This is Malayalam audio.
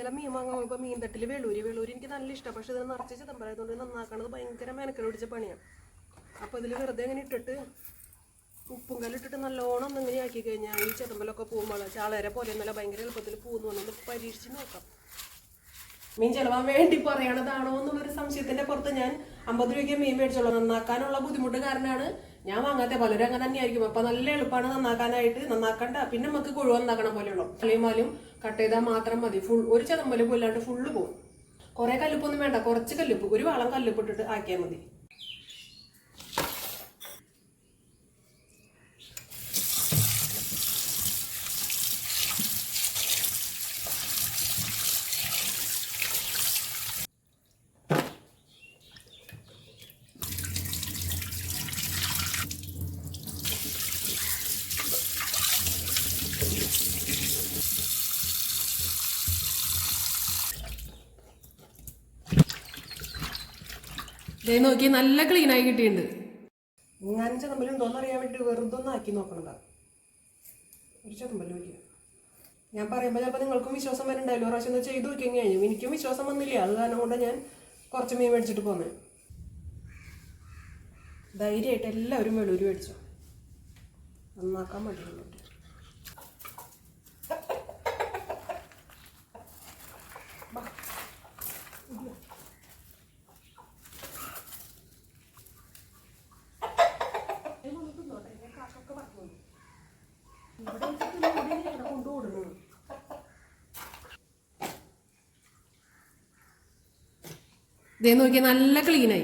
ഇന്നലെ മീൻ വാങ്ങാൻ പോയപ്പോൾ മീൻ തട്ടിൽ വെളൂരി എനിക്ക് നല്ല ഇഷ്ടമാണ്. പക്ഷെ ഇതിന് നിറച്ച് ചിതമ്പരായതുകൊണ്ട് നന്നാക്കണത് ഭയങ്കര മെനക്കെട് പിടിച്ച പണിയാണ്. അപ്പോൾ ഇതിൽ വെറുതെ അങ്ങനെ ഇട്ടിട്ട് ഉപ്പും കല്ലിട്ടിട്ട് നല്ലോണം ഒന്നിങ്ങനെ ആക്കി കഴിഞ്ഞാൽ ഈ ചിതമ്പലൊക്കെ പോകുമ്പോൾ ചാളേരെ പോലെ ഒന്നല്ല ഭയങ്കര എളുപ്പത്തിൽ പോകുന്നു എന്നൊന്ന് പരീക്ഷിച്ച് നോക്കാം. മീൻ ചിലവാൻ വേണ്ടി പറയണതാണോ എന്നുള്ളൊരു സംശയത്തിന്റെ പുറത്ത് ഞാൻ 50 രൂപയ്ക്ക് മീൻ മേടിച്ചോളൂ. നന്നാക്കാനുള്ള ബുദ്ധിമുട്ട് കാരണമാണ് ഞാൻ വാങ്ങാത്ത. പലരും അങ്ങനെ തന്നെയായിരിക്കും. അപ്പൊ നല്ല എളുപ്പമാണ് നന്നാക്കാനായിട്ട്. നന്നാക്കണ്ട, പിന്നെ നമുക്ക് കുഴുവൻ നന്നാക്കണ പോലെയുള്ളൂ. തലയുമാലും കട്ട് ചെയ്താൽ മാത്രം മതി. ഒരു ചതമ്പലും പോലാണ്ട് ഫുള്ള് പോകും. കുറെ കല്ലുപ്പൊന്നും വേണ്ട, കുറച്ച് കല്ലുപ്പ്, ഒരു വളം കല്ലുപ്പ് ഇട്ടിട്ട് ആക്കിയാൽ മതി. ഇതേ നോക്കി നല്ല ക്ലീനായി കിട്ടിയിട്ടുണ്ട്. ഞാൻ ചതമ്പലുണ്ടോന്ന് അറിയാൻ വേണ്ടി വെറുതെ ഒന്ന് ആക്കി നോക്കണതാ. ഒരു ചതമ്പലും ഇല്ല. ഞാൻ പറയുമ്പോൾ ചിലപ്പോൾ നിങ്ങൾക്കും വിശ്വാസം വരുന്നുണ്ടായില്ലോ. പ്രാവശ്യം ഒന്ന് ചെയ്ത് നോക്കി കഴിഞ്ഞു. എനിക്കും വിശ്വാസം വന്നില്ല. അത് കാരണം കൊണ്ട് ഞാൻ കുറച്ച് മീൻ മേടിച്ചിട്ട് പോന്നേ. ധൈര്യമായിട്ട് എല്ലാവരും വെളൂരി മേടിച്ചോ. നന്നാക്കാൻ മടിയുള്ളൂ. ഇതേ നോക്കിയാൽ നല്ല ക്ലീനായി.